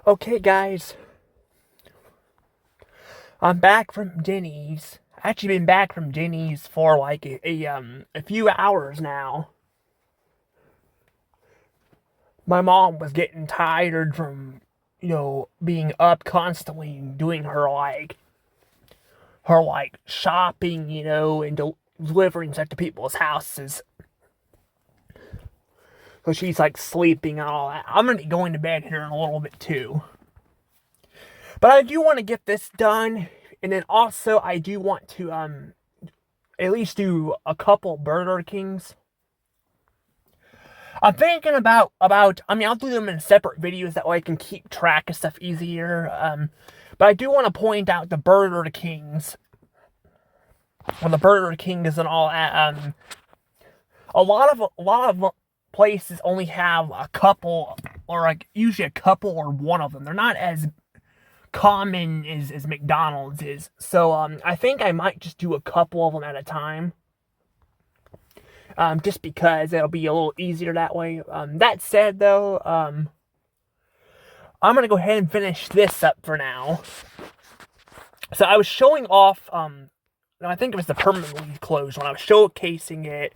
Okay, guys, I'm back from Denny's. I actually been back from Denny's for like a few hours now. My mom was getting tired from being up constantly and doing her shopping, and delivering stuff to people's houses. So she's like sleeping and all that. I'm gonna be going to bed here in a little bit too. But I do want to get this done, and then also I do want to at least do a couple Burger Kings. I'm thinking about. I mean, I'll do them in separate videos that way I can keep track of stuff easier. But I do want to point out the Burger Kings. Well, the Burger Kings and all that. A lot of places only have a couple, or like usually a couple or one of them. They're not as common as McDonald's is. So I think I might just do a couple of them at a time. Just because it'll be a little easier that way. That said, though, I'm gonna go ahead and finish this up for now. So I was showing off. I think it was the permanently closed one. I was showcasing it,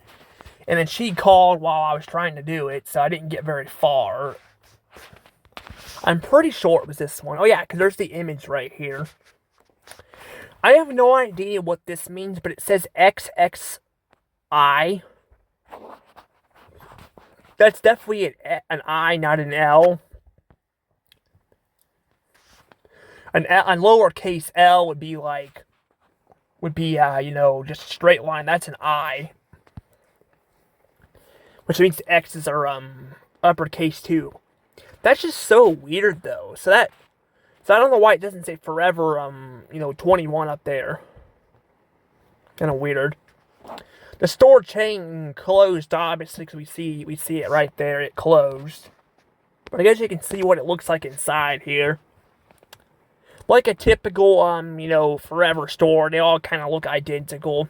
and then she called while I was trying to do it, so I didn't get very far. I'm pretty sure it was this one. Oh yeah, because there's the image right here. I have no idea what this means, but it says XXI. That's definitely an I, not an L. An lowercase L would be just a straight line. That's an I. Which means the X's are uppercase too. That's just so weird though. So I don't know why it doesn't say forever 21 up there. Kind of weird. The store chain closed, obviously, because we see it right there. It closed. But I guess you can see what it looks like inside here. Like a typical, forever store, they all kind of look identical.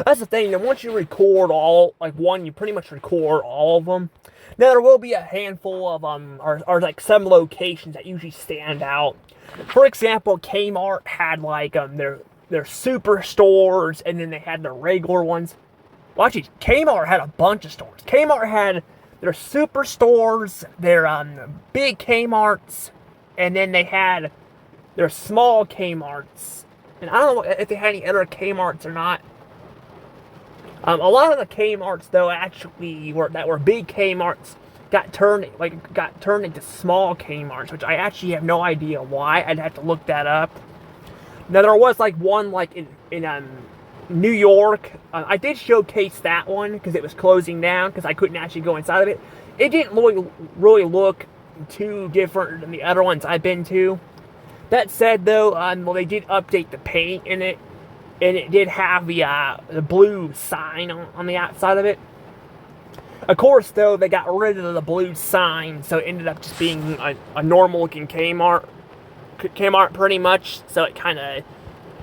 That's the thing, that once you record you pretty much record all of them. Now, there will be a handful of, or like some locations that usually stand out. For example, Kmart had, their super stores, and then they had their regular ones. Well, actually, Kmart had a bunch of stores. Kmart had their super stores, their big Kmarts, and then they had their small Kmarts. And I don't know if they had any other Kmarts or not. A lot of the Kmarts, though, actually that were big Kmarts got turned into small Kmarts, which I actually have no idea why. I'd have to look that up. Now, there was one in New York. I did showcase that one because it was closing down because I couldn't actually go inside of it. It didn't really look too different than the other ones I've been to. That said, though, they did update the paint in it, and it did have the blue sign on the outside of it. Of course, though, they got rid of the blue sign, so it ended up just being a normal-looking Kmart pretty much, so it kind of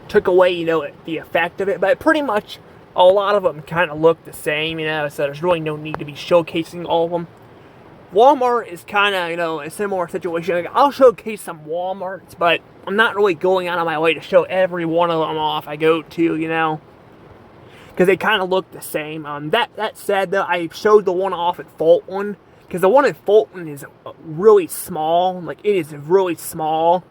took away, the effect of it, but pretty much a lot of them kind of look the same, so there's really no need to be showcasing all of them. Walmart is kind of, a similar situation. Like, I'll showcase some Walmarts, but I'm not really going out of my way to show every one of them off I go to, because they kind of look the same. That said, though, I showed the one off at Fulton, because the one at Fulton is really small. Like, it is really small.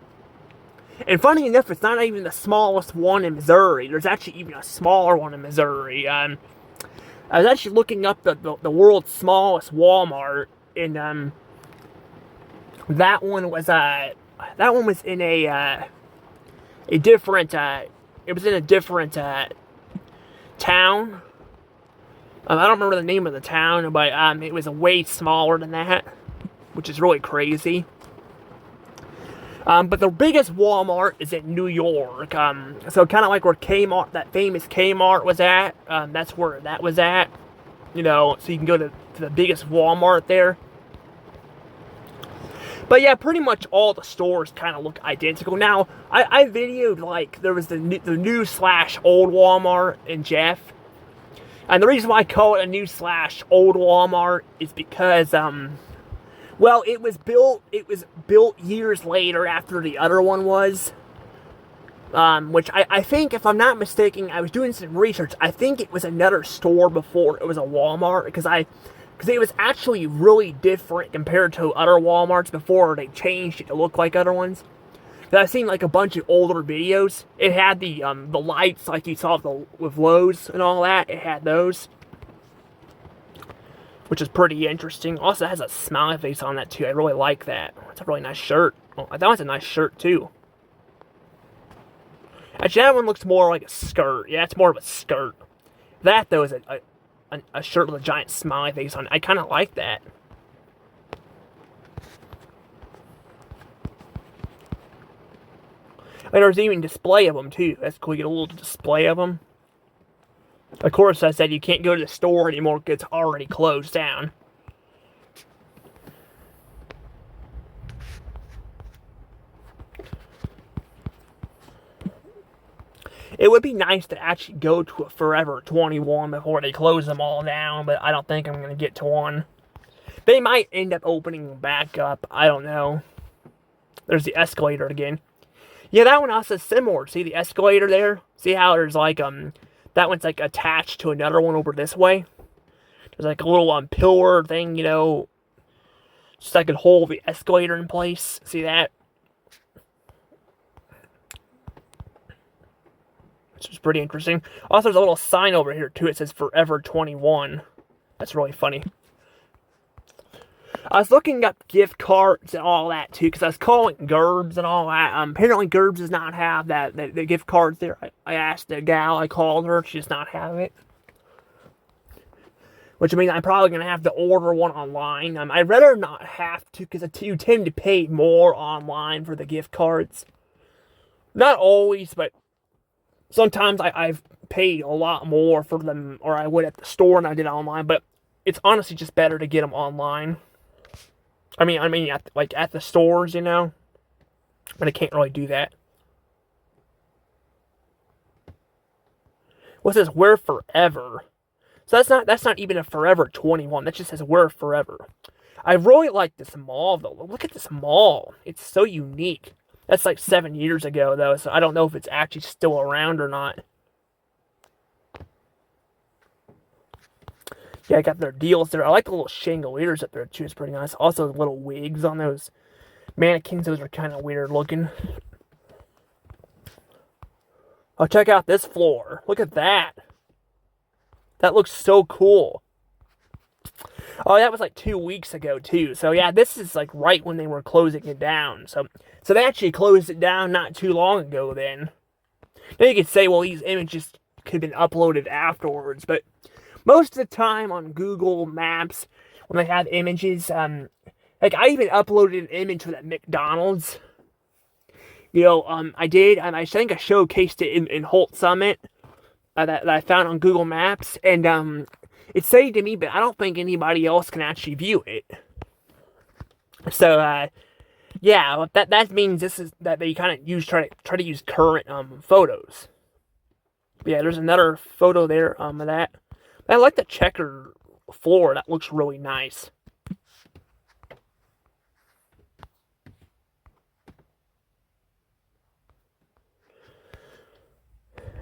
And funny enough, it's not even the smallest one in Missouri. There's actually even a smaller one in Missouri. I was actually looking up the world's smallest Walmart, and that one was in a different it was in a different town. I don't remember the name of the town, but it was way smaller than that, which is really crazy. But the biggest Walmart is in New York. So kind of like where Kmart, that famous Kmart was at. That's where that was at. So you can go to the biggest Walmart there. But yeah, pretty much all the stores kind of look identical. Now, I videoed, there was the new/old Walmart in Jeff. And the reason why I call it a new/old Walmart is because, Well, it was built. It was built years later after the other one was. Which I think, if I'm not mistaken, I was doing some research. I think it was another store before it was a Walmart, because it was actually really different compared to other Walmarts before they changed it to look like other ones. Because I've seen like a bunch of older videos. It had the lights like you saw with Lowe's and all that. It had those, which is pretty interesting. Also, it has a smiley face on that too. I really like that. It's a really nice shirt. Oh, that one's a nice shirt too. Actually, that one looks more like a skirt. Yeah, it's more of a skirt. That, though, is a shirt with a giant smiley face on it. I kind of like that. And there's even display of them, too. That's cool. You get a little display of them. Of course, I said you can't go to the store anymore because it's already closed down. It would be nice to actually go to a Forever 21 before they close them all down, but I don't think I'm going to get to one. They might end up opening back up. I don't know. There's the escalator again. Yeah, that one also is similar. See the escalator there? See how there's like, that one's like attached to another one over this way? There's like a little pillar thing, you know, just so I could hold the escalator in place. See that? Which is pretty interesting. Also, there's a little sign over here, too. It says Forever 21. That's really funny. I was looking up gift cards and all that, too, because I was calling Gerbs and all that. Apparently, Gerbs does not have the gift cards there. I asked the gal, I called her, she does not have it. Which means I'm probably going to have to order one online. I'd rather not have to, because you tend to pay more online for the gift cards. Not always, but sometimes I've paid a lot more for them, or I would at the store and I did online, but it's honestly just better to get them online. I mean, at the stores, you know, but I can't really do that. What says We're Forever? So that's not even a Forever 21. That just says We're Forever. I really like this mall though. Look at this mall. It's so unique. That's like 7 years ago, though, so I don't know if it's actually still around or not. Yeah, I got their deals there. I like the little chandeliers up there, too. It's pretty nice. Also, the little wigs on those mannequins. Those are kind of weird looking. Oh, check out this floor. Look at that. That looks so cool. Oh, that was like 2 weeks ago, too. So, yeah, this is like right when they were closing it down. So they actually closed it down not too long ago then. Now you could say, well, these images could have been uploaded afterwards. But most of the time on Google Maps, when they have images, like I even uploaded an image for that McDonald's. You know, I did. I think I showcased it in Holt Summit that I found on Google Maps. And, it saved to me, but I don't think anybody else can actually view it. So, yeah, that means that they kind of try to use current photos. But yeah, there's another photo there of that. I like the checker floor. That looks really nice.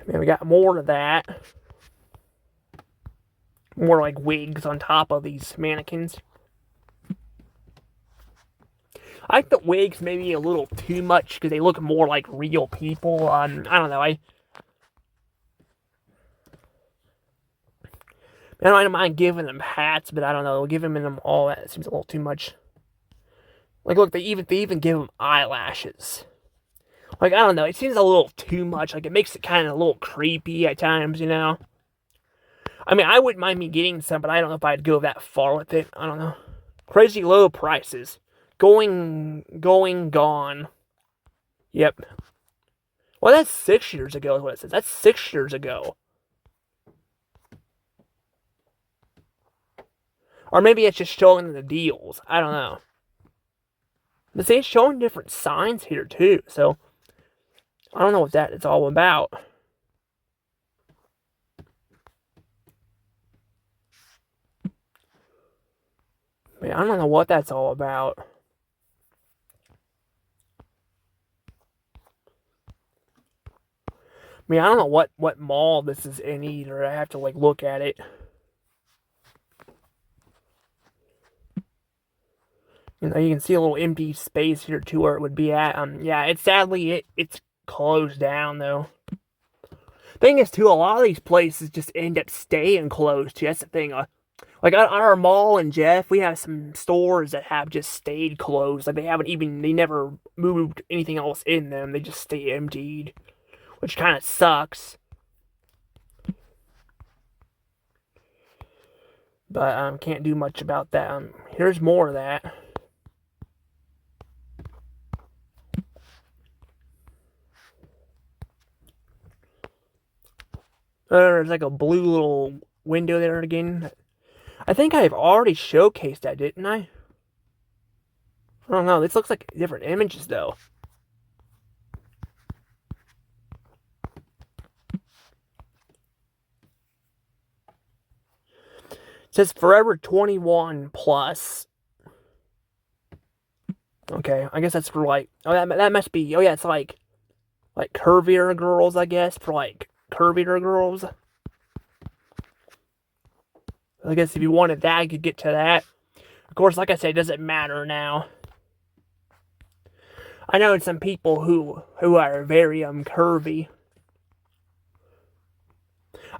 Man, we got more of that. More like wigs on top of these mannequins. I think the wigs maybe a little too much because they look more like real people. I don't know. I don't mind giving them hats, but I don't know. Giving them all that seems a little too much. Like, look, they even give them eyelashes. Like, I don't know. It seems a little too much. Like, it makes it kind of a little creepy at times, you know? I mean, I wouldn't mind me getting some, but I don't know if I'd go that far with it. I don't know. Crazy low prices. Gone. Yep. Well, that's 6 years ago is what it says. That's 6 years ago. Or maybe it's just showing the deals. I don't know. But see, it's showing different signs here, too. So, I don't know what that is all about. Man, I don't know what that's all about. I mean, I don't know what mall this is in either. I have to like look at it. You know, you can see a little empty space here too where it would be at. Yeah, it's sadly it's closed down though. Thing is too, a lot of these places just end up staying closed too. That's the thing. Like at our mall in Jeff, we have some stores that have just stayed closed. Like they never moved anything else in them. They just stay emptied, which kind of sucks. But can't do much about that. Here's more of that. There's like a blue little window there again. I think I've already showcased that, didn't I? I don't know. This looks like different images though. It says Forever 21 plus. Okay, I guess that's for like. Oh, that must be. Oh yeah, it's like curvier girls, I guess, for like curvier girls. I guess if you wanted that, you could get to that. Of course, like I said, it doesn't matter now. I know some people who are very curvy.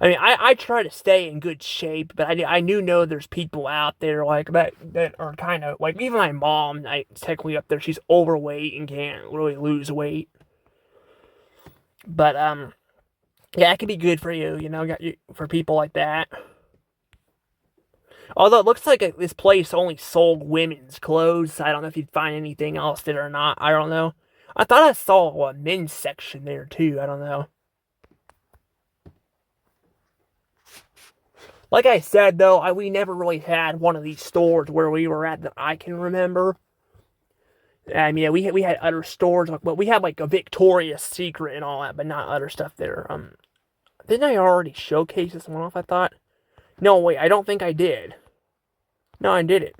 I mean, I try to stay in good shape, but I do know there's people out there like that are kind of like even my mom. Technically up there, she's overweight and can't really lose weight. But yeah, it could be good for you, you know, for people like that. Although it looks like this place only sold women's clothes. I don't know if you'd find anything else there or not. I don't know. I thought I saw a men's section there too. I don't know. Like I said though, we never really had one of these stores where we were at that I can remember. I mean, yeah, we had other stores, but we had like a Victoria's Secret and all that, but not other stuff there. Didn't I already showcase this one off? I thought. No, wait, I don't think I did. No, I did it.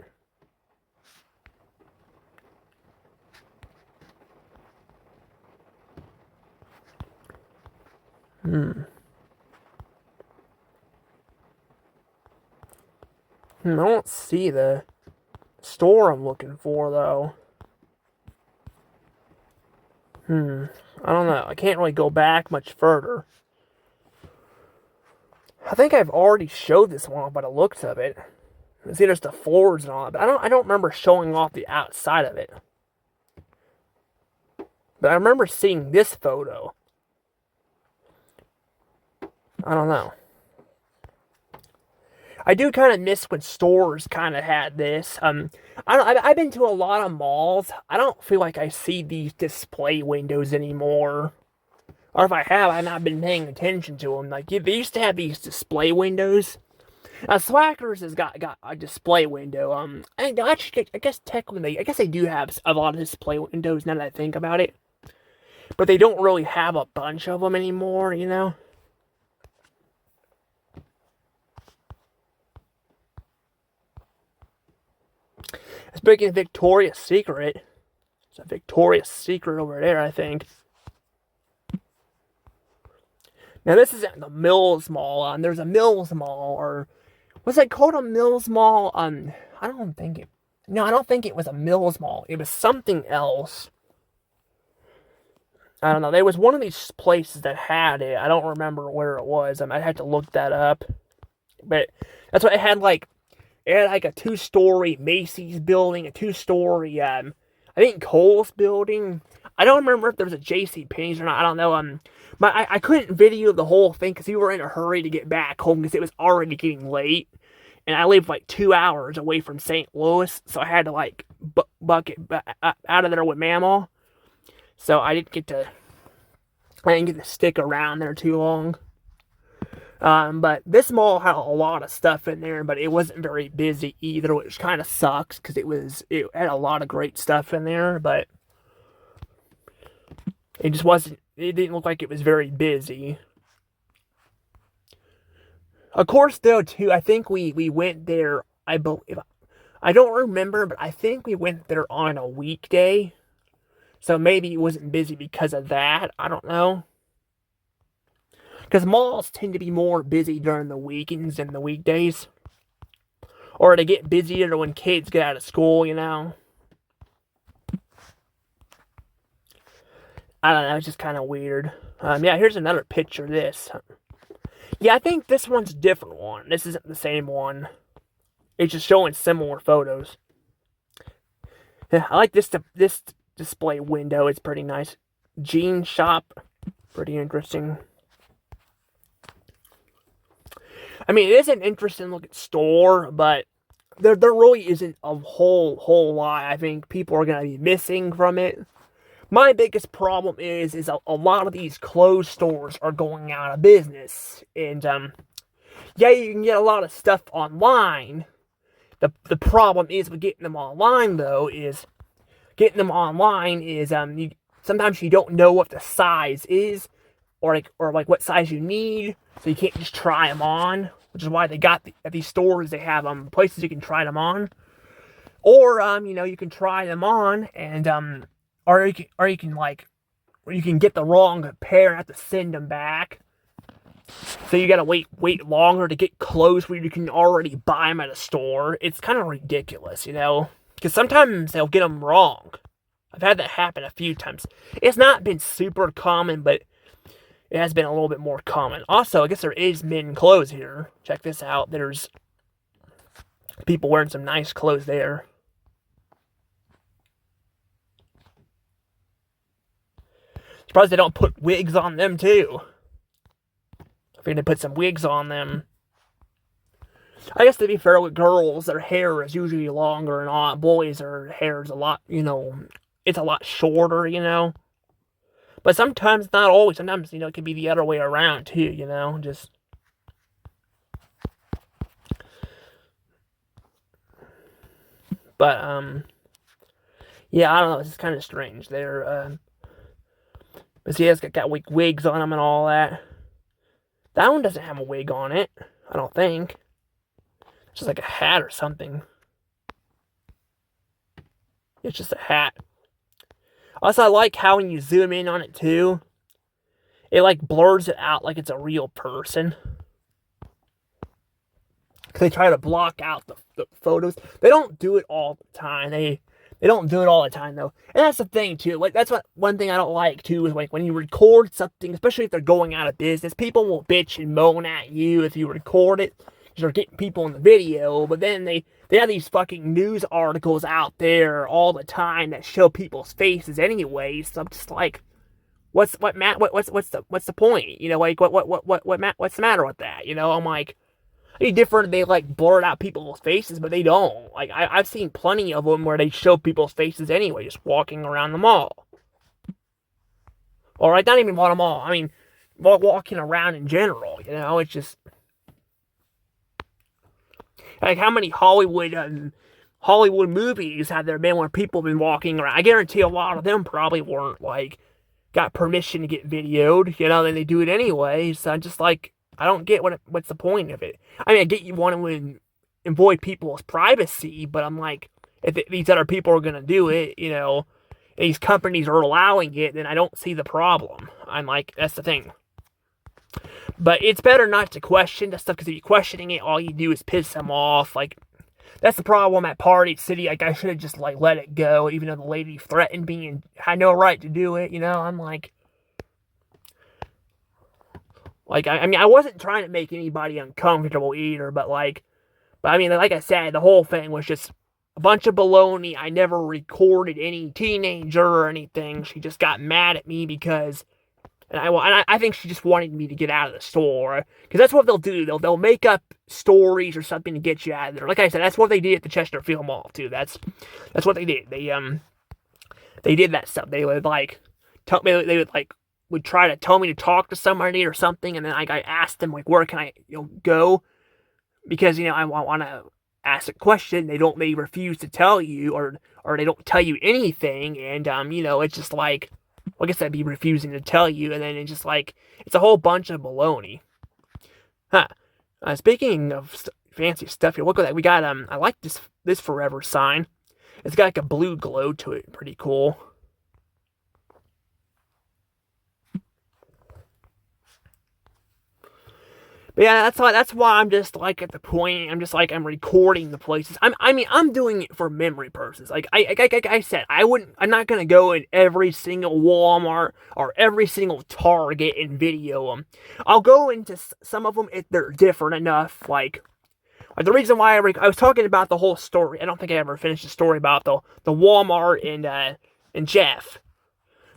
I don't see the store I'm looking for though. I don't know. I can't really go back much further. I think I've already showed this one by the looks of it. See, there's the floors and all that, but I don't remember showing off the outside of it. But I remember seeing this photo. I don't know. I do kind of miss when stores kind of had this. I've been to a lot of malls. I don't feel like I see these display windows anymore. Or if I have, I've not been paying attention to them. Like, they used to have these display windows. Now, Swackers has got a display window. I guess technically, I guess they do have a lot of display windows now that I think about it. But they don't really have a bunch of them anymore, you know? Speaking of Victoria's Secret, there's a Victoria's Secret over there, I think. Now, this is at the Mills Mall. There's a Mills Mall, or was it called a Mills Mall? I don't think it. No, I don't think it was a Mills Mall. It was something else. I don't know. There was one of these places that had it. I don't remember where it was. I'd have to look that up. But that's what it had. It had like a 2-story Macy's building, a 2-story I think Kohl's building. I don't remember if there was a J.C. Penney's or not. I don't know. But I couldn't video the whole thing because we were in a hurry to get back home because it was already getting late. And I lived like 2 hours away from St. Louis, so I had to like bucket out of there with Mamaw. So I didn't get to stick around there too long. But this mall had a lot of stuff in there, but it wasn't very busy either, which kind of sucks because it had a lot of great stuff in there, but it just wasn't. It didn't look like it was very busy. Of course, though, too, I think we went there. I believe I don't remember, but I think we went there on a weekday. So maybe it wasn't busy because of that. I don't know. Because malls tend to be more busy during the weekends than the weekdays. Or they get busier when kids get out of school, you know. I don't know, it's just kind of weird. Yeah, here's another picture of this. Yeah, I think this one's a different one. This isn't the same one. It's just showing similar photos. Yeah, I like this display window. It's pretty nice. Jean shop. Pretty interesting. I mean, it is an interesting looking store, but there really isn't a whole lot I think people are gonna be missing from it. My biggest problem is a lot of these closed stores are going out of business, and yeah, you can get a lot of stuff online. The problem is with getting them online though is sometimes you don't know what the size is or what size you need, so you can't just try them on, which is why they got at these stores they have places you can try them on, or you can try them on and you can get the wrong pair and have to send them back. So you gotta wait longer to get clothes where you can already buy them at a store. It's kind of ridiculous, because sometimes they'll get them wrong. I've had that happen a few times. It's not been super common, but it has been a little bit more common. Also, I guess there is men clothes here. Check this out. There's people wearing some nice clothes there. Surprised they don't put wigs on them too. I figured they put some wigs on them. I guess to be fair with girls, their hair is usually longer and all. Boys, their hair is a lot, it's a lot shorter. But sometimes, not always. Sometimes, it can be the other way around too, just. But, yeah, I don't know. It's kind of strange. But see, it's got wigs on them and all that. That one doesn't have a wig on it, I don't think. It's just like a hat or something. It's just a hat. Also, I like how when you zoom in on it too, it blurs it out like it's a real person. They try to block out the photos. They don't do it all the time. They don't do it all the time though, and that's the thing too. That's one thing I don't like too is when you record something, especially if they're going out of business, people will bitch and moan at you if you record it because you're getting people in the video. But then they have these fucking news articles out there all the time that show people's faces anyway. So I'm just like, what's the point? What's the matter with that? I'm like. It'd be different if they blurred out people's faces, but they don't. I've seen plenty of them where they show people's faces anyway, just walking around the mall. Alright, not even the mall. I mean, walking around in general. It's just how many Hollywood movies have there been where people have been walking around? I guarantee a lot of them probably weren't got permission to get videoed. Then they do it anyway. So I'm just I don't get what's the point of it. I mean, I get you want to avoid people's privacy, but I'm like, if these other people are gonna do it, these companies are allowing it, then I don't see the problem. I'm like, that's the thing. But it's better not to question that stuff, because if you're questioning it, all you do is piss them off. That's the problem at Party City. I should have just let it go, even though the lady threatened me and had no right to do it. I'm like. I mean, I wasn't trying to make anybody uncomfortable either, but I mean, like I said, the whole thing was just a bunch of baloney. I never recorded any teenager or anything. She just got mad at me because, and I think she just wanted me to get out of the store, because that's what they'll do. They'll make up stories or something to get you out of there. Like I said, that's what they did at the Chesterfield Mall too. That's what they did. They did that stuff. They would would try to tell me to talk to somebody or something, and then I asked them where can I go, because I want to ask a question. They refuse to tell you, or they don't tell you anything, and it's just I guess I'd be refusing to tell you, and then it's just it's a whole bunch of baloney. Speaking of fancy stuff here. Look at that. We got I like this Forever sign. It's got like a blue glow to it. Pretty cool. But yeah, that's why I'm just like at the point. I'm just like I'm recording the places. I'm doing it for memory purposes. Like I said, I'm not gonna go in every single Walmart or every single Target and video them. I'll go into some of them if they're different enough. Like the reason why I was talking about the whole story. I don't think I ever finished the story about the Walmart and Jeff.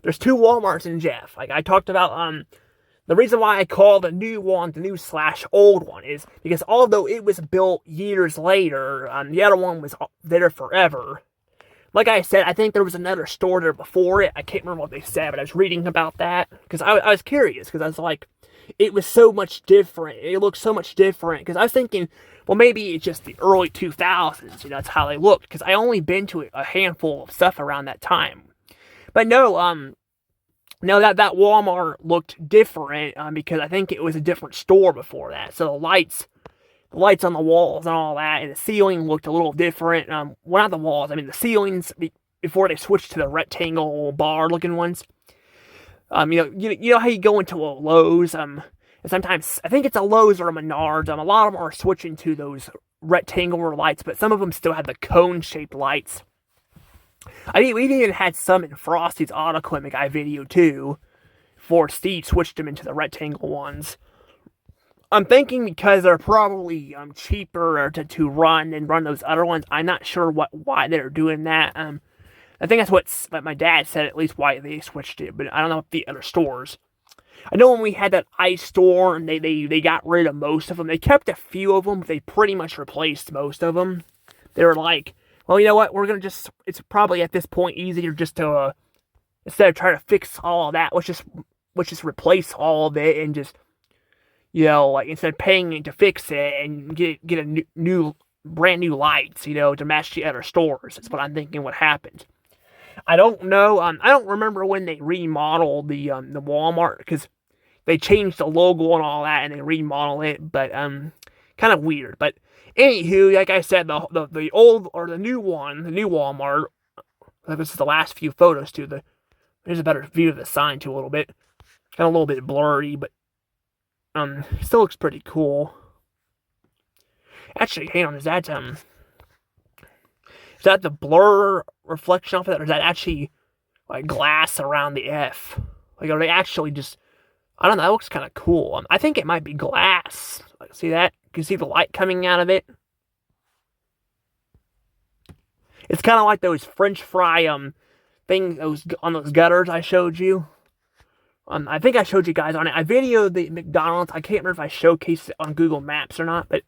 There's 2 Walmarts in Jeff. Like I talked about the reason why I call the new one the new / old one is because although it was built years later, the other one was there forever. Like I said, I think there was another store there before it. I can't remember what they said, but I was reading about that because I was curious because I was like, it was so much different. It looked so much different because I was thinking, well, maybe it's just the early 2000s. That's how they looked because I only been to a handful of stuff around that time. But no, now that Walmart looked different because I think it was a different store before that. So the lights on the walls and all that, and the ceiling looked a little different. Well, not the walls. I mean the ceilings before they switched to the rectangle bar-looking ones. You know how you go into a Lowe's. And sometimes I think it's a Lowe's or a Menards. A lot of them are switching to those rectangular lights, but some of them still have the cone-shaped lights. We even had some in Frosty's Auto Clinic I video too, before Steve switched them into the rectangle ones. I'm thinking because they're probably cheaper to run and run those other ones. I'm not sure why they're doing that. I think that's what my dad said, at least why they switched it, but I don't know if the other stores. I know when we had that ice store and they got rid of most of them. They kept a few of them, but they pretty much replaced most of them. They were like, well, you know what? It's probably at this point easier just to, instead of trying to fix all of that, let's just replace all of it and just, like instead of paying to fix it and get a new brand new lights, to match the other stores. That's what I'm thinking what happened. I don't know. I don't remember when they remodeled the Walmart because they changed the logo and all that and they remodeled it, but kind of weird. But anywho, like I said, the old or the new one, the new Walmart. This is the last few photos too. There's a better view of the sign too a little bit. Kind of a little bit blurry, but it still looks pretty cool. Actually, hang on, is that the blur reflection off of that, or is that actually like glass around the F? Like, are they actually just? I don't know. That looks kind of cool. I think it might be glass. Like, see that? You can see the light coming out of it. It's kind of like those French fry things on those gutters I showed you. I think I showed you guys on it. I videoed the McDonald's. I can't remember if I showcased it on Google Maps or not, but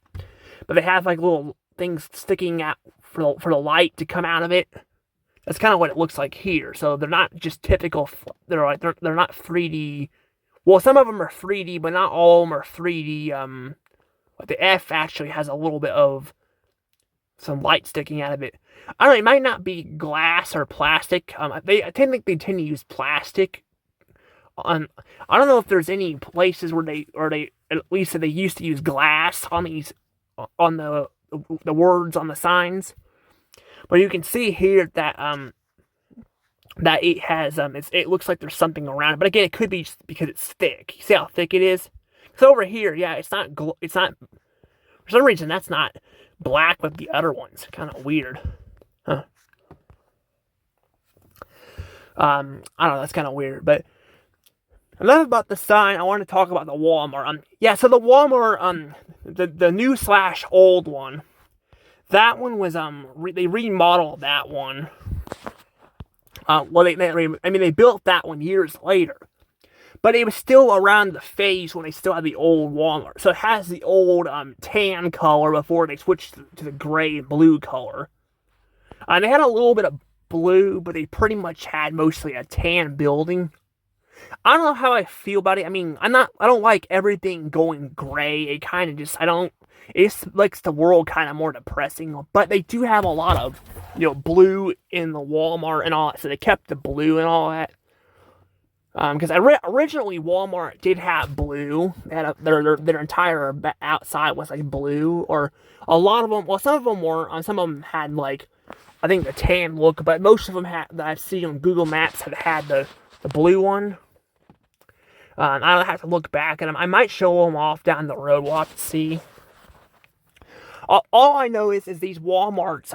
they have like little things sticking out for the light to come out of it. That's kind of what it looks like here. So they're not just typical. They're not 3D. Well, some of them are 3D, but not all of them are 3D. Like the F actually has a little bit of some light sticking out of it. I don't know. It might not be glass or plastic. They tend to use plastic. I don't know if there's any places where they at least they used to use glass on the words on the signs. But you can see here that that it has it looks like there's something around it. But again, it could be just because it's thick. You see how thick it is? So over here, yeah, it's not for some reason that's not black with the other ones. Kind of weird. Huh. I don't know, that's kind of weird, but enough about the sign. I want to talk about the Walmart. Yeah, so the Walmart, the new / old one. That one was they remodeled that one. Well, they built that one years later, but it was still around the phase when they still had the old Walmart. So it has the old tan color before they switched to the gray and blue color. They had a little bit of blue, but they pretty much had mostly a tan building. I don't know how I feel about it. I mean, I don't like everything going gray. It kind of just, it makes the world kind of more depressing. But they do have a lot of, blue in the Walmart and all that. So they kept the blue and all that. Because originally Walmart did have blue. They had their entire outside was like blue, or a lot of them. Well, some of them weren't. Some of them had like, I think, the tan look, but most of them had that I've seen on Google Maps had the blue one. I don't have to look back at them. I might show them off down the road. We'll have to see. All I know is these Walmarts,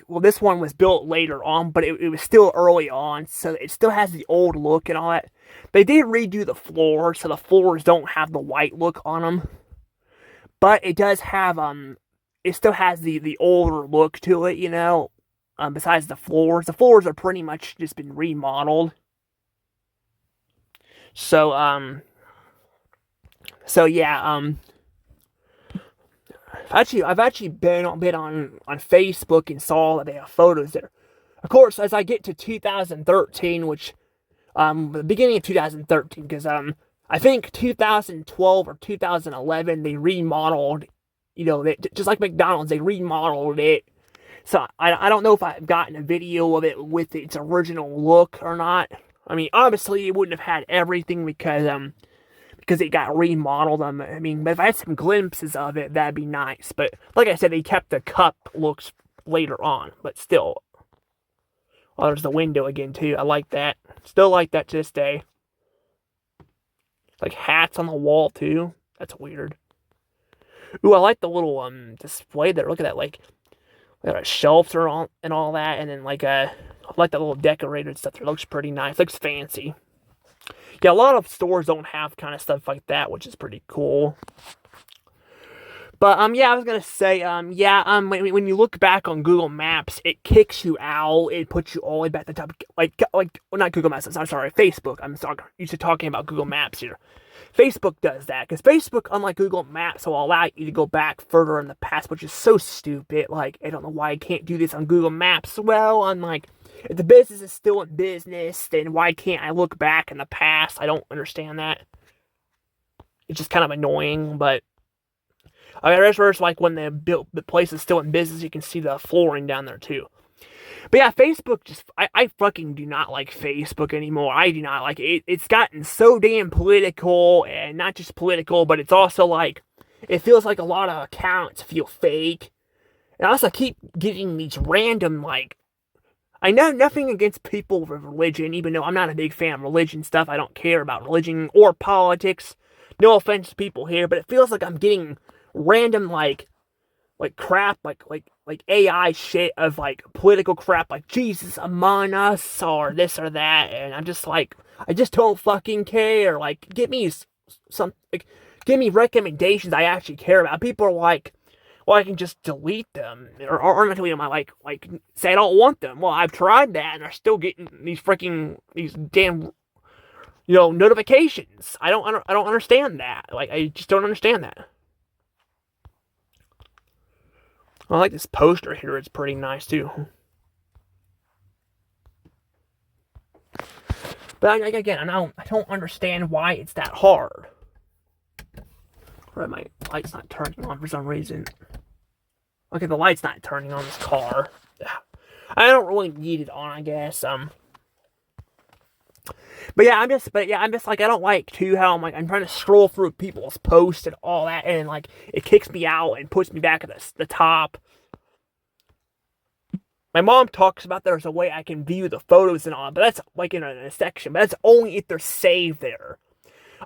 well, this one was built later on, but it was still early on, so it still has the old look and all that. They did redo the floors, so the floors don't have the white look on them. But it does have, it still has the older look to it, besides the floors. The floors are pretty much just been remodeled. So, yeah, I've actually been on Facebook and saw that they have photos there. Of course, as I get to 2013, which the beginning of 2013, because I think 2012 or 2011 they remodeled, just like McDonald's, they remodeled it. So I don't know if I've gotten a video of it with its original look or not. I mean, obviously it wouldn't have had everything because it got remodeled. I mean, but if I had some glimpses of it, that'd be nice. But like I said, they kept the cup looks later on. But still, oh, there's the window again too. I like that. Still like that to this day. Like hats on the wall too. That's weird. Ooh, I like the little display there. Look at that, like shelves are on and all that, and then I like that little decorated stuff. It looks pretty nice. Looks fancy. Yeah, a lot of stores don't have kind of stuff like that, which is pretty cool. But, yeah, I was going to say, when you look back on Google Maps, it kicks you out. It puts you all the way back to the top. Well, not Google Maps, I'm sorry, Facebook. I'm used to talking about Google Maps here. Facebook does that, because Facebook, unlike Google Maps, will allow you to go back further in the past, which is so stupid. Like, I don't know why I can't do this on Google Maps. Well, I'm like, if the business is still in business, then why can't I look back in the past? I don't understand that. It's just kind of annoying, but I mean, there's like when the place is still in business, you can see the flooring down there too. But yeah, Facebook I fucking do not like Facebook anymore. I do not like it. It's gotten so damn political, and not just political, but it's also like, it feels like a lot of accounts feel fake. And I also keep getting these random, I know nothing against people with religion, even though I'm not a big fan of religion stuff. I don't care about religion or politics. No offense to people here, but it feels like I'm getting random, crap, like AI shit of, political crap, like Jesus Among Us, or this or that, and I'm just like, I just don't fucking care. Give me give me recommendations I actually care about. People are like, well, I can just delete them, or not delete them, I say I don't want them. Well, I've tried that, and I'm still getting these damn, notifications. I don't understand that. I just don't understand that. I like this poster here. It's pretty nice too. But again, I don't understand why it's that hard. Or my light's not turning on for some reason. Okay, the light's not turning on this car. I don't really need it on, I guess. But yeah, I'm just I don't like too how I'm trying to scroll through people's posts and all that, and it kicks me out and puts me back at the top. My mom talks about there's a way I can view the photos and all, but that's in a section, but that's only if they're saved there.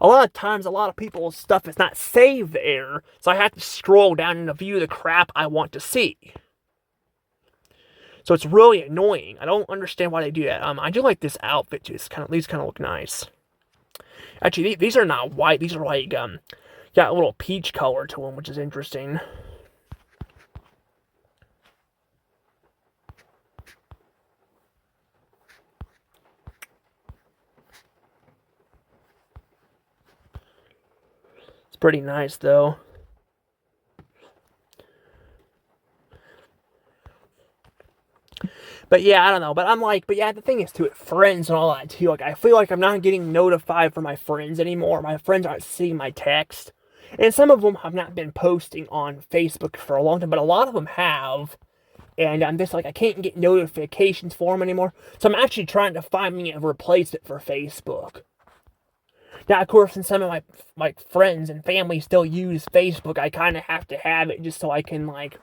A lot of times, a lot of people's stuff is not saved there, so I have to scroll down and view the crap I want to see. So it's really annoying. I don't understand why they do that. I do like this outfit too. These kind of look nice. Actually, these are not white. These are got a little peach color to them, which is interesting. It's pretty nice though. But yeah, I don't know. But yeah, the thing is too, friends and all that too. I feel like I'm not getting notified from my friends anymore. My friends aren't seeing my text. And some of them have not been posting on Facebook for a long time, but a lot of them have. And I'm just I can't get notifications for them anymore. So I'm actually trying to find me a replacement for Facebook. Now, of course, since some of my friends and family still use Facebook, I kind of have to have it just so I can, like,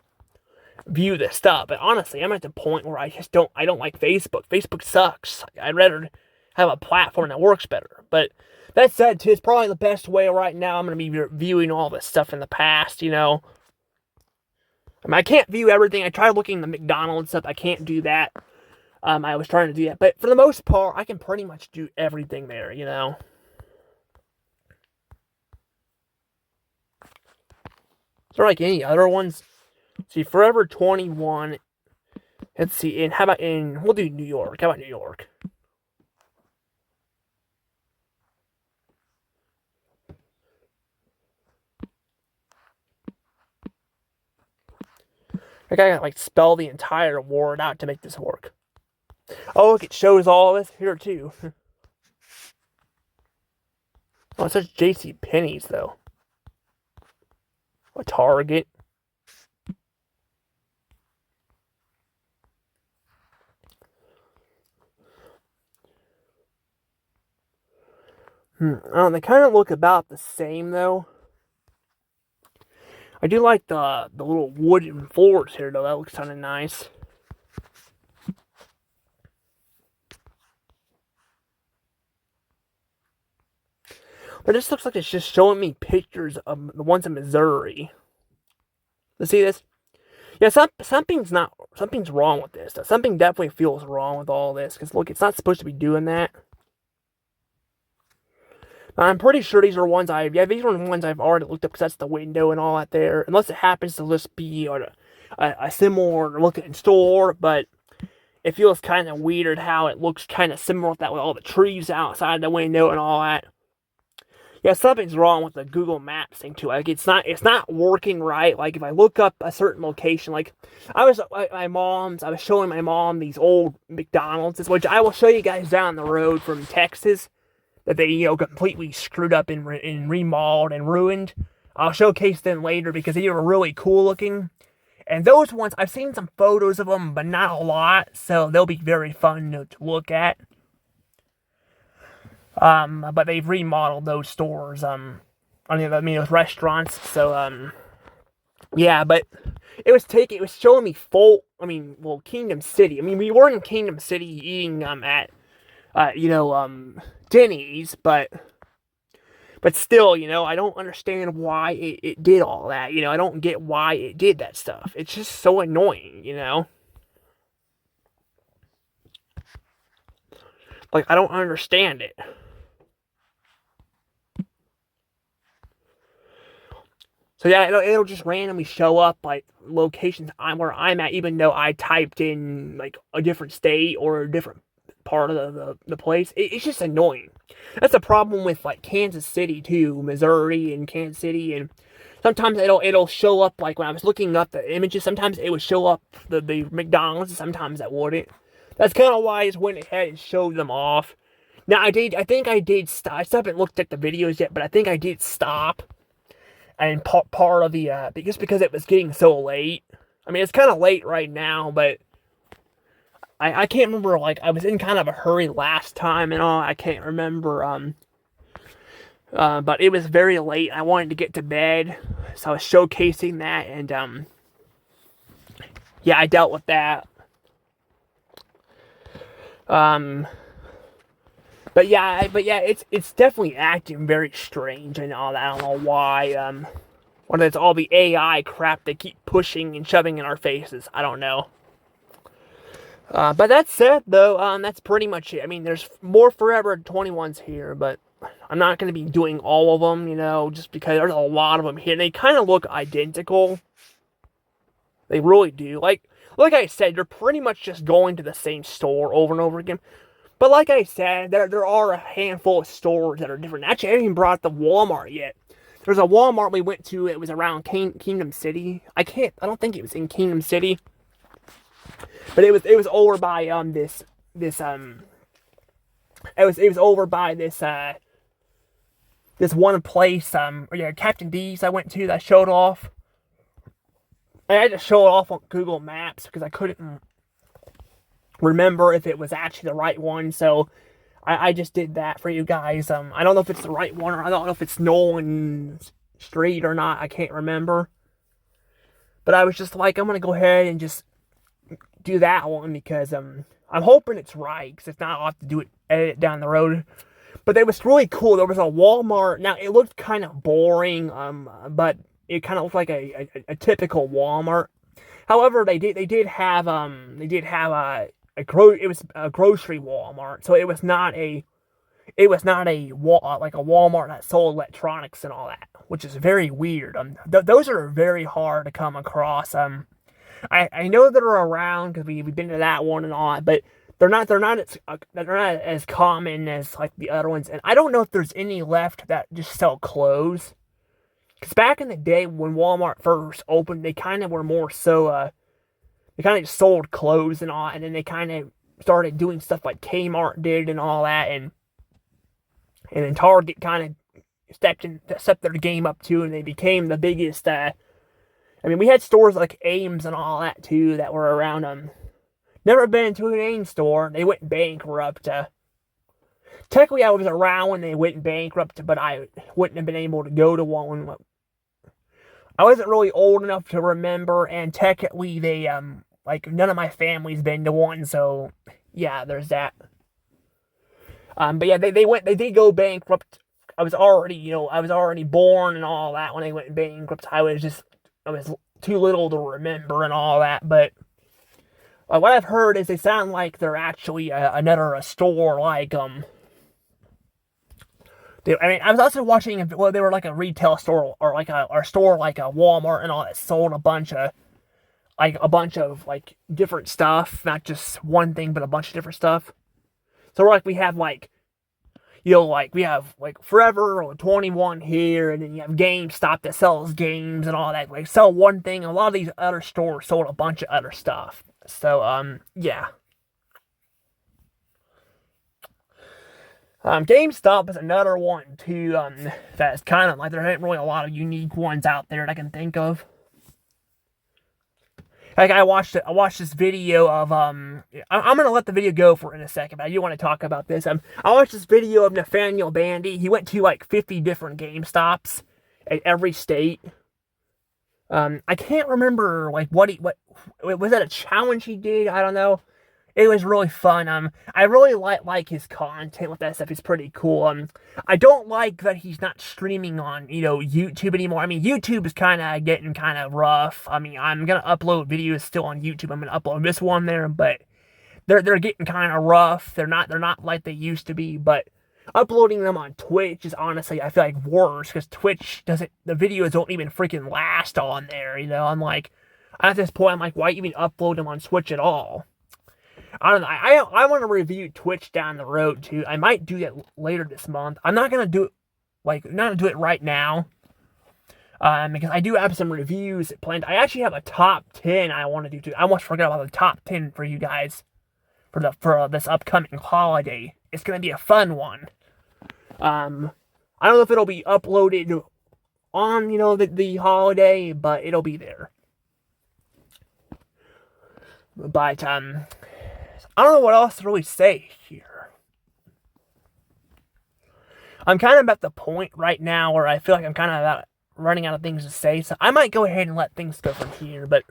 view this stuff. But honestly, I'm at the point where I don't like Facebook. Facebook sucks. I'd rather have a platform that works better. But that said, too, it's probably the best way right now. I'm going to be viewing all this stuff in the past, you know. I mean, I can't view everything. I tried looking at the McDonald's stuff. I can't do that. I was trying to do that. But for the most part, I can pretty much do everything there, you know. Is there like any other ones? See, Forever 21. Let's see. And how about we'll do New York. How about New York? I gotta like spell the entire word out to make this work. Oh, look, it shows all of this here too. Oh, it says J.C. Penney's though. A Target. They kind of look about the same though. I do like the little wooden floors here though. That looks kind of nice. But this looks like it's just showing me pictures of the ones in Missouri. Let's see this. Yeah, something's wrong with this. Something definitely feels wrong with all this. Because look, it's not supposed to be doing that. I'm pretty sure these are ones these are ones I've already looked up because that's the window and all that there. Unless it happens to just be a similar looking store, but it feels kind of weird how it looks kind of similar with that with all the trees outside the window and all that. Yeah, something's wrong with the Google Maps thing too. Like it's not working right. Like if I look up a certain location, like I was showing my mom these old McDonald's, which I will show you guys down the road from Texas, that they completely screwed up and remodeled and ruined. I'll showcase them later because they were really cool looking. And those ones, I've seen some photos of them, but not a lot, so they'll be very fun to look at. But they've remodeled those stores, those restaurants, so, yeah, but it was showing me Kingdom City. I mean, we were in Kingdom City eating, at, Denny's, but still, I don't understand why it did all that, I don't get why it did that stuff. It's just so annoying, Like, I don't understand it. So yeah, it'll just randomly show up like locations where I'm at, even though I typed in like a different state or a different part of the place. It's just annoying. That's a problem with like Kansas City too, Missouri and Kansas City, and sometimes it'll show up like when I was looking up the images. Sometimes it would show up the McDonald's, and sometimes it wouldn't. That's kind of why I just went ahead and showed them off. Now I think I did stop. I still haven't looked at the videos yet, but I think I did stop. And part of the, just because it was getting so late. I mean, it's kind of late right now, but I can't remember, like, I was in kind of a hurry last time and all. I can't remember, but it was very late. I wanted to get to bed, so I was showcasing that, and, yeah, I dealt with that. But yeah, it's definitely acting very strange and all that. I don't know why. Whether it's all the AI crap they keep pushing and shoving in our faces. I don't know. But that said, though, that's pretty much it. I mean, there's more Forever 21s here, but I'm not going to be doing all of them, just because there's a lot of them here. They kind of look identical. They really do. Like I said, they're pretty much just going to the same store over and over again. But like I said, there are a handful of stores that are different. Actually, I haven't even brought up the Walmart yet. There's a Walmart we went to. It was around Kingdom City. I don't think it was in Kingdom City. But it was over by it was over by this one place Captain D's I went to that I showed off. I had to show it off on Google Maps because I couldn't remember if it was actually the right one, so I just did that for you guys. I don't know if it's the right one, or I don't know if it's Nolan Street or not. I can't remember. But I was just like, I'm gonna go ahead and just do that one because I'm hoping it's right. Because if not, I'll have to edit it down the road. But it was really cool. There was a Walmart. Now it looked kind of boring, but it kind of looked like a typical Walmart. However, they did have it was a grocery Walmart, so it was not a like a Walmart that sold electronics and all that, which is very weird. Those are very hard to come across. I know they're around because we've been to that one and all, but they're not as common as like the other ones, and I don't know if there's any left that just sell clothes. Because back in the day when Walmart first opened, they kind of were more so they kind of just sold clothes and all, and then they kind of started doing stuff like Kmart did and all that, and then Target kind of stepped their game up too, and they became the biggest. I mean, we had stores like Ames and all that too that were around. Never been to an Ames store. They went bankrupt. Technically, I was around when they went bankrupt, but I wouldn't have been able to go to one. I wasn't really old enough to remember, and technically, they like none of my family's been to one, so yeah, there's that. But yeah, they did go bankrupt. I was already born and all that when they went bankrupt. I was too little to remember and all that, but what I've heard is they sound like they're actually another store like I was also watching. Well, they were like a retail store or like a store like a Walmart and all that sold a bunch of like different stuff, not just one thing, but a bunch of different stuff. So like we have like we have like Forever or 21 here, and then you have GameStop that sells games and all that. Like sell one thing, and a lot of these other stores sold a bunch of other stuff. So yeah. GameStop is another one too. That's kind of like there ain't really a lot of unique ones out there that I can think of. Like I watched this video of I'm gonna let the video go for in a second, but I do want to talk about this. I watched this video of Nathaniel Bandy. He went to like 50 different GameStops in every state. I can't remember like what was that a challenge he did? I don't know. It was really fun. I really like his content with that stuff. He's pretty cool. I don't like that he's not streaming on, YouTube anymore. I mean, YouTube is kind of getting kind of rough. I mean, I'm gonna upload videos still on YouTube. I'm gonna upload this one there, but they're getting kind of rough. They're not like they used to be. But uploading them on Twitch is honestly, I feel like worse because Twitch the videos don't even freaking last on there. I'm like, at this point, I'm like, why even upload them on Twitch at all? I don't know. I want to review Twitch down the road too. I might do that later this month. I'm not gonna do it right now. Because I do have some reviews planned. I actually have a top 10 I want to do too. I almost forgot about the top 10 for you guys for this upcoming holiday. It's gonna be a fun one. I don't know if it'll be uploaded on the holiday, but it'll be there. But I don't know what else to really say here. I'm kind of at the point right now where I feel like I'm kind of running out of things to say, so I might go ahead and let things go from here, but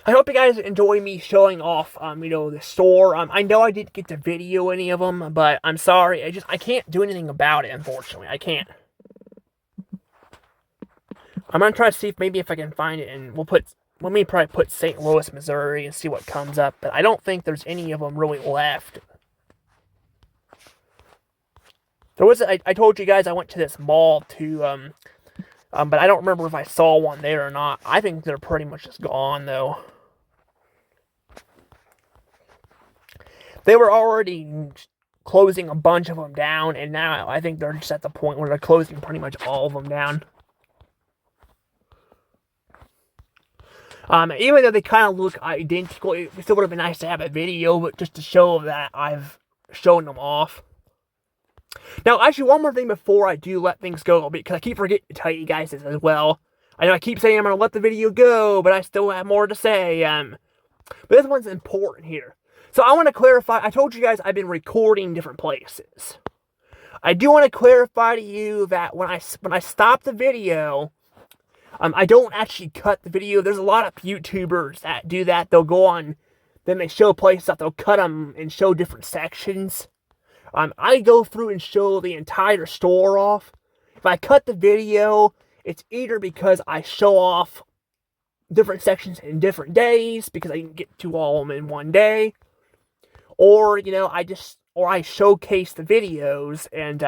I hope you guys enjoy me showing off, the store. I know I didn't get to video any of them, but I'm sorry. I can't do anything about it, unfortunately. I can't. I'm going to try to see if I can find it, and let me probably put St. Louis, Missouri, and see what comes up. But I don't think there's any of them really left. I told you guys I went to this mall too, but I don't remember if I saw one there or not. I think they're pretty much just gone, though. They were already closing a bunch of them down, and now I think they're just at the point where they're closing pretty much all of them down. Even though they kind of look identical, it still would have been nice to have a video, but just to show that I've shown them off. Now, actually, one more thing before I do let things go, because I keep forgetting to tell you guys this as well. I know I keep saying I'm going to let the video go, but I still have more to say. But this one's important here. So I want to clarify, I told you guys I've been recording different places. I do want to clarify to you that when I stop the video, I don't actually cut the video. There's a lot of YouTubers that do that. They'll go on, then they show places that they'll cut them and show different sections. I go through and show the entire store off. If I cut the video, it's either because I show off different sections in different days, because I can get to all of them in one day, or, you know, I showcase the videos, and,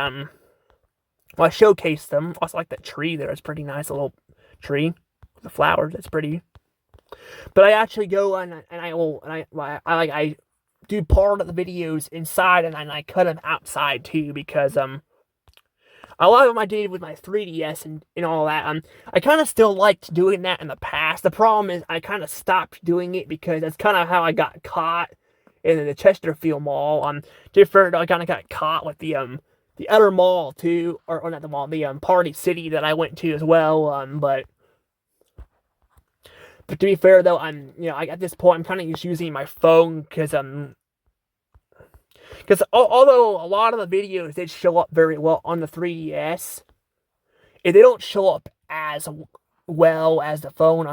I showcase them. Also, like that tree there. It's pretty nice, a little tree. The flowers, it's pretty. But I actually go and I do part of the videos inside, and I cut them outside too, because, a lot of them I did with my 3DS and all that. I kind of still liked doing that in the past. The problem is I kind of stopped doing it because that's kind of how I got caught in the Chesterfield Mall. I kind of got caught with the other mall too, or not the mall, the Party City that I went to as well. But to be fair though, at this point I'm kind of just using my phone because although a lot of the videos did show up very well on the 3DS, they don't show up as well as the phone.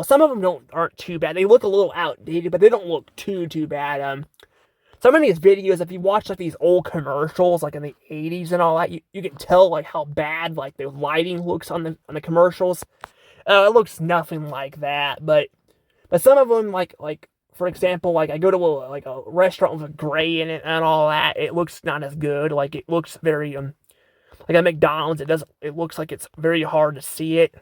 Some of them aren't too bad. They look a little outdated, but they don't look too bad. Some of these videos, if you watch like these old commercials, like in the 80s and all that, you can tell like how bad like the lighting looks on the commercials. It looks nothing like that, but some of them, like for example, like I go to a restaurant with a gray in it and all that, it looks not as good. Like it looks very like at McDonald's, it looks like it's very hard to see it.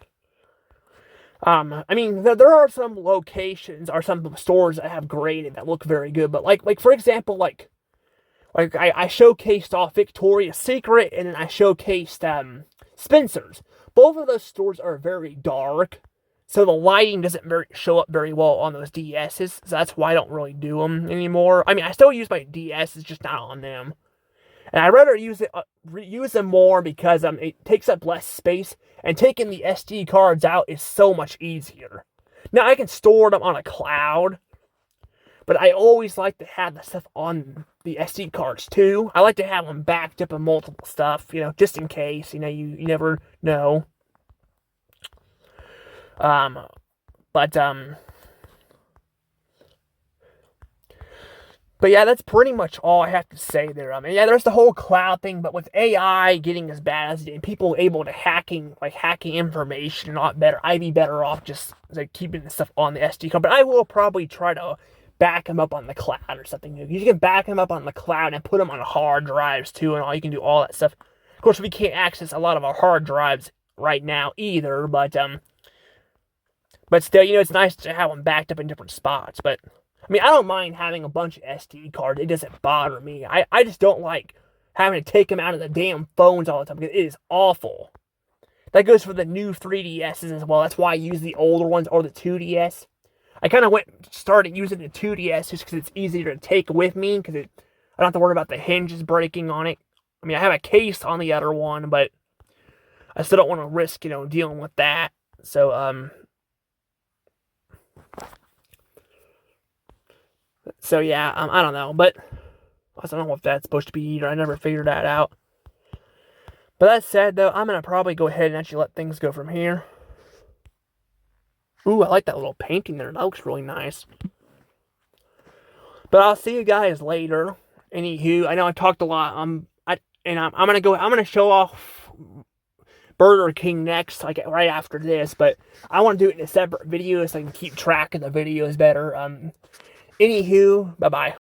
I mean, there are some locations or some stores that have graded that look very good, but like for example, like I showcased off Victoria's Secret, and then I showcased Spencer's. Both of those stores are very dark, so the lighting doesn't show up very well on those DSs, so that's why I don't really do them anymore. I mean, I still use my DS, it's just not on them. And I'd rather use them more because it takes up less space, and taking the SD cards out is so much easier. Now, I can store them on a cloud, but I always like to have the stuff on the SD cards too. I like to have them backed up in multiple stuff, just in case, you never know. But yeah, that's pretty much all I have to say there. I mean, yeah, there's the whole cloud thing, but with AI getting as bad as it is, people able to hacking information a lot better, I'd be better off just keeping the stuff on the SD card. But I will probably try to back them up on the cloud or something. You can back them up on the cloud and put them on hard drives too, and all. You can do all that stuff. Of course, we can't access a lot of our hard drives right now either, but still, it's nice to have them backed up in different spots. But I mean, I don't mind having a bunch of SD cards. It doesn't bother me. I just don't like having to take them out of the damn phones all the time, because it is awful. That goes for the new 3DSs as well. That's why I use the older ones or the 2DS. I kind of started using the 2DS just because it's easier to take with me, because I don't have to worry about the hinges breaking on it. I mean, I have a case on the other one, but I still don't want to risk, dealing with that. So, yeah, I don't know, but I don't know if that's supposed to be either. I never figured that out. But that said, though, I'm going to probably go ahead and actually let things go from here. Ooh, I like that little painting there. That looks really nice. But I'll see you guys later. Anywho, I know I talked a lot. I'm gonna show off Burger King next, like right after this. But I want to do it in a separate video so I can keep track of the videos better. Anywho, bye bye.